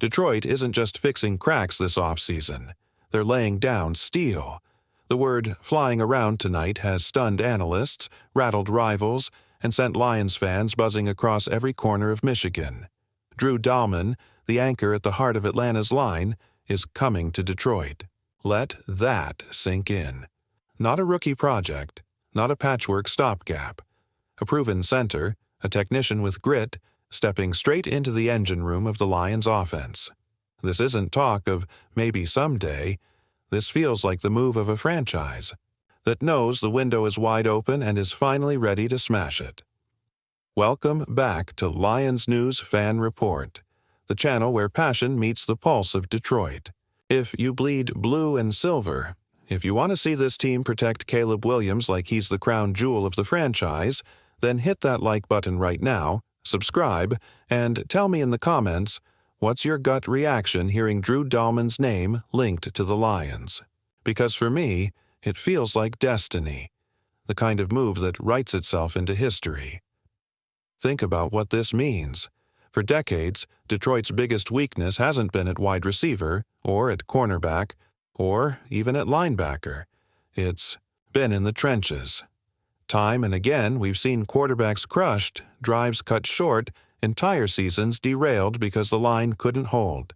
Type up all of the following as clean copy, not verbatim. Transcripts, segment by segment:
Detroit isn't just fixing cracks this offseason. They're laying down steel. The word flying around tonight has stunned analysts, rattled rivals, and sent Lions fans buzzing across every corner of Michigan. Drew Dalman, the anchor at the heart of Atlanta's line, is coming to Detroit. Let that sink in. Not a rookie project, not a patchwork stopgap. A proven center, a technician with grit, stepping straight into the engine room of the Lions offense. This isn't talk of maybe someday. This feels like the move of a franchise that knows the window is wide open and is finally ready to smash it. Welcome back to Lions News Fan Report, the channel where passion meets the pulse of Detroit. If you bleed blue and silver, if you want to see this team protect Caleb Williams like he's the crown jewel of the franchise, then hit that like button right now, subscribe, and tell me in the comments, what's your gut reaction hearing Drew Dalman's name linked to the Lions? Because for me, it feels like destiny, the kind of move that writes itself into history. Think about what this means. For decades, Detroit's biggest weakness hasn't been at wide receiver, or at cornerback, or even at linebacker. It's been in the trenches. Time and again, we've seen quarterbacks crushed, drives cut short, entire seasons derailed because the line couldn't hold.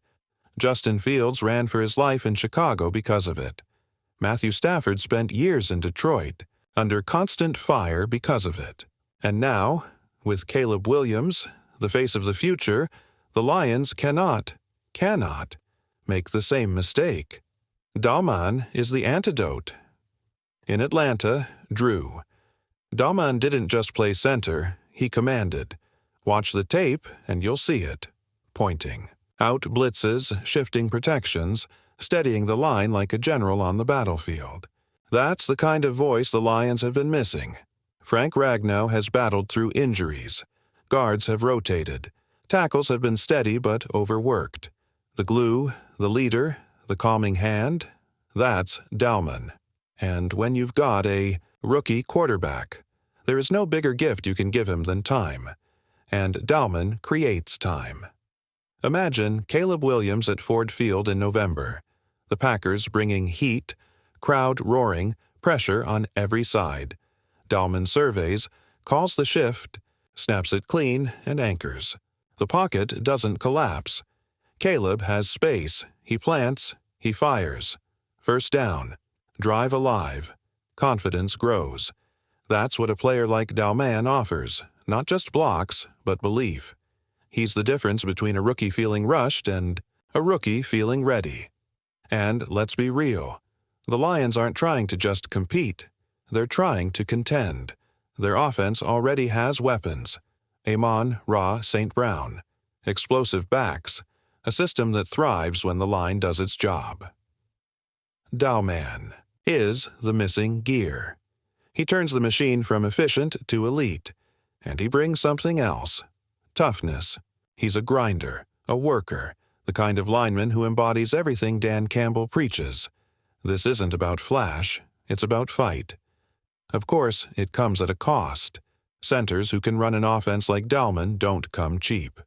Justin Fields ran for his life in Chicago because of it. Matthew Stafford spent years in Detroit, under constant fire because of it. And now, with Caleb Williams, the face of the future, the Lions cannot make the same mistake. Dalman is the antidote. In Atlanta, Drew. Dalman didn't just play center, he commanded. Watch the tape and you'll see it. Pointing. Out blitzes, shifting protections, steadying the line like a general on the battlefield. That's the kind of voice the Lions have been missing. Frank Ragnow has battled through injuries. Guards have rotated. Tackles have been steady but overworked. The glue, the leader, the calming hand, that's Dalman. And when you've got a rookie quarterback, there is no bigger gift you can give him than time. And Dalman creates time. Imagine Caleb Williams at Ford Field in November. The Packers bringing heat, crowd roaring, pressure on every side. Dalman surveys, calls the shift, snaps it clean, and anchors. The pocket doesn't collapse. Caleb has space. He plants. He fires. First down. Drive alive. Confidence grows. That's what a player like Dalman offers. Not just blocks, but belief. He's the difference between a rookie feeling rushed and a rookie feeling ready. And let's be real. The Lions aren't trying to just compete. They're trying to contend. Their offense already has weapons. Amon-Ra St. Brown. Explosive backs. A system that thrives when the line does its job. Dalman is the missing gear. He turns the machine from efficient to elite. And he brings something else. Toughness. He's a grinder, a worker, the kind of lineman who embodies everything Dan Campbell preaches. This isn't about flash, it's about fight. Of course, it comes at a cost. Centers who can run an offense like Dalman don't come cheap.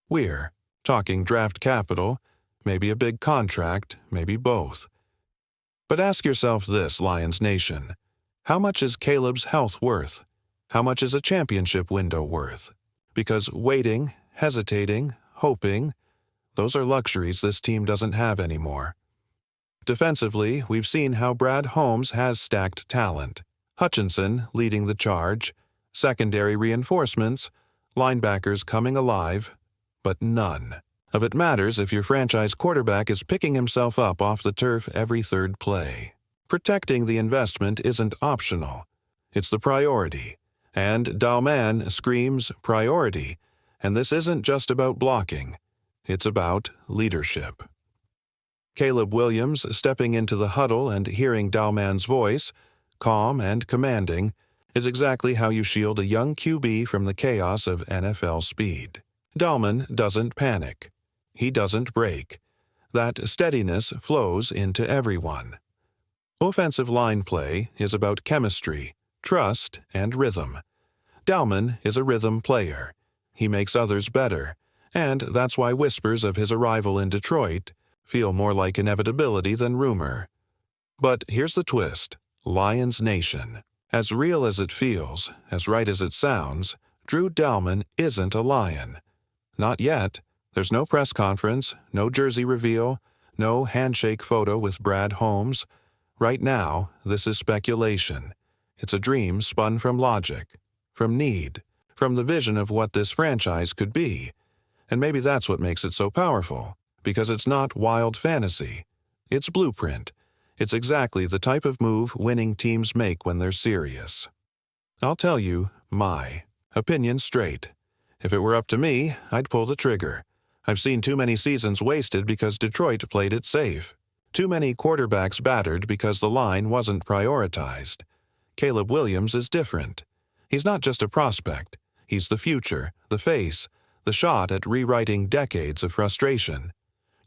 We're talking draft capital, maybe a big contract, maybe both. But ask yourself this, Lions Nation. How much is Caleb's health worth? How much is a championship window worth? Because waiting, hesitating, hoping, those are luxuries this team doesn't have anymore. Defensively, we've seen how Brad Holmes has stacked talent. Hutchinson leading the charge, secondary reinforcements, linebackers coming alive, but none of it matters if your franchise quarterback is picking himself up off the turf every third play. Protecting the investment isn't optional. It's the priority. And Dalman screams priority. And this isn't just about blocking. It's about leadership. Caleb Williams stepping into the huddle and hearing Dalman's voice, calm and commanding, is exactly how you shield a young QB from the chaos of NFL speed. Dalman doesn't panic. He doesn't break. That steadiness flows into everyone. Offensive line play is about chemistry, trust, and rhythm. Dalman is a rhythm player. He makes others better, And that's why whispers of his arrival in Detroit feel more like inevitability than rumor. But here's the twist. Lions Nation. As real as it feels, as right as it sounds, Drew Dalman isn't a Lion. Not yet. There's no press conference, no jersey reveal, no handshake photo with Brad Holmes. Right now, this is speculation. It's a dream spun from logic, from need, from the vision of what this franchise could be. And maybe that's what makes it so powerful, because it's not wild fantasy. It's blueprint. It's exactly the type of move winning teams make when they're serious. I'll tell you my opinion straight. If it were up to me, I'd pull the trigger. I've seen too many seasons wasted because Detroit played it safe. Too many quarterbacks battered because the line wasn't prioritized. Caleb Williams is different. He's not just a prospect. He's the future, the face, the shot at rewriting decades of frustration.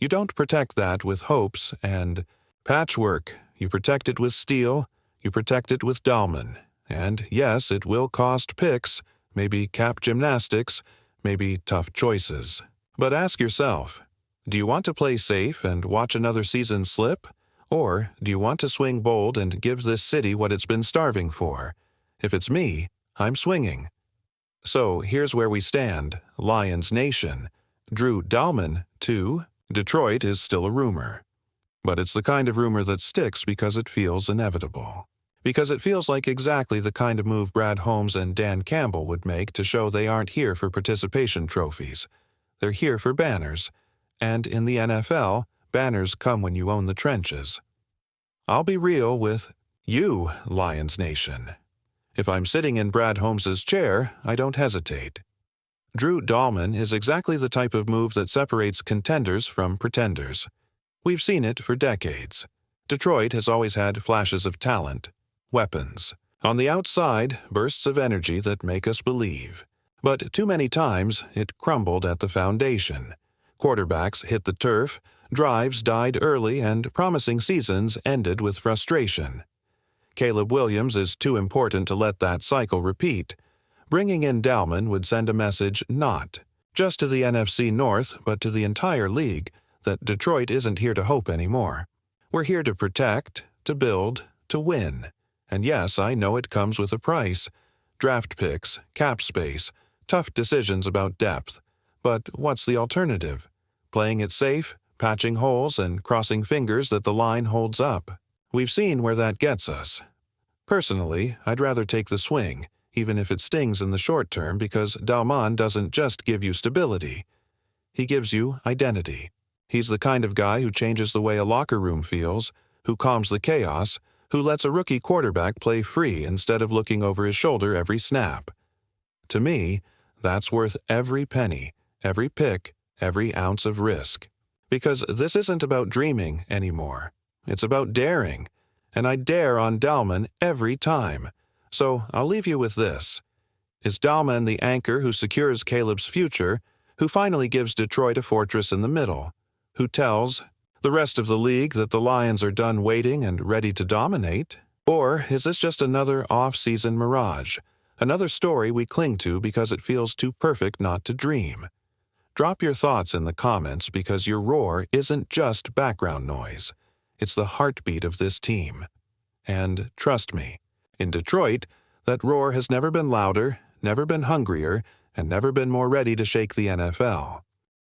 You don't protect that with hopes and patchwork. You protect it with steel. You protect it with Dalman. And yes, it will cost picks, maybe cap gymnastics, maybe tough choices. But ask yourself, do you want to play safe and watch another season slip? Or do you want to swing bold and give this city what it's been starving for? If it's me, I'm swinging. So here's where we stand, Lions Nation. Drew Dalman, too. Detroit is still a rumor. But it's the kind of rumor that sticks because it feels inevitable. Because it feels like exactly the kind of move Brad Holmes and Dan Campbell would make to show they aren't here for participation trophies. They're here for banners. And in the NFL, banners come when you own the trenches. I'll be real with you, Lions Nation. If I'm sitting in Brad Holmes's chair, I don't hesitate. Drew Dalman is exactly the type of move that separates contenders from pretenders. We've seen it for decades. Detroit has always had flashes of talent, weapons. On the outside, bursts of energy that make us believe. But too many times, it crumbled at the foundation. Quarterbacks hit the turf, drives died early, and promising seasons ended with frustration. Caleb Williams is too important to let that cycle repeat. Bringing in Dalman would send a message not just to the NFC North, but to the entire league, that Detroit isn't here to hope anymore. We're here to protect, to build, to win. And yes, I know it comes with a price. Draft picks, cap space, tough decisions about depth. But what's the alternative? Playing it safe, patching holes, and crossing fingers that the line holds up. We've seen where that gets us. Personally, I'd rather take the swing, even if it stings in the short term, because Dalman doesn't just give you stability. He gives you identity. He's the kind of guy who changes the way a locker room feels, who calms the chaos, who lets a rookie quarterback play free instead of looking over his shoulder every snap. To me, that's worth every penny, every pick, every ounce of risk. Because this isn't about dreaming anymore. It's about daring. And I dare on Dalman every time. So I'll leave you with this. Is Dalman the anchor who secures Caleb's future, who finally gives Detroit a fortress in the middle, who tells the rest of the league that the Lions are done waiting and ready to dominate? Or is this just another off-season mirage, another story we cling to because it feels too perfect not to dream? Drop your thoughts in the comments, because your roar isn't just background noise. It's the heartbeat of this team. And trust me, in Detroit, that roar has never been louder, never been hungrier, and never been more ready to shake the NFL.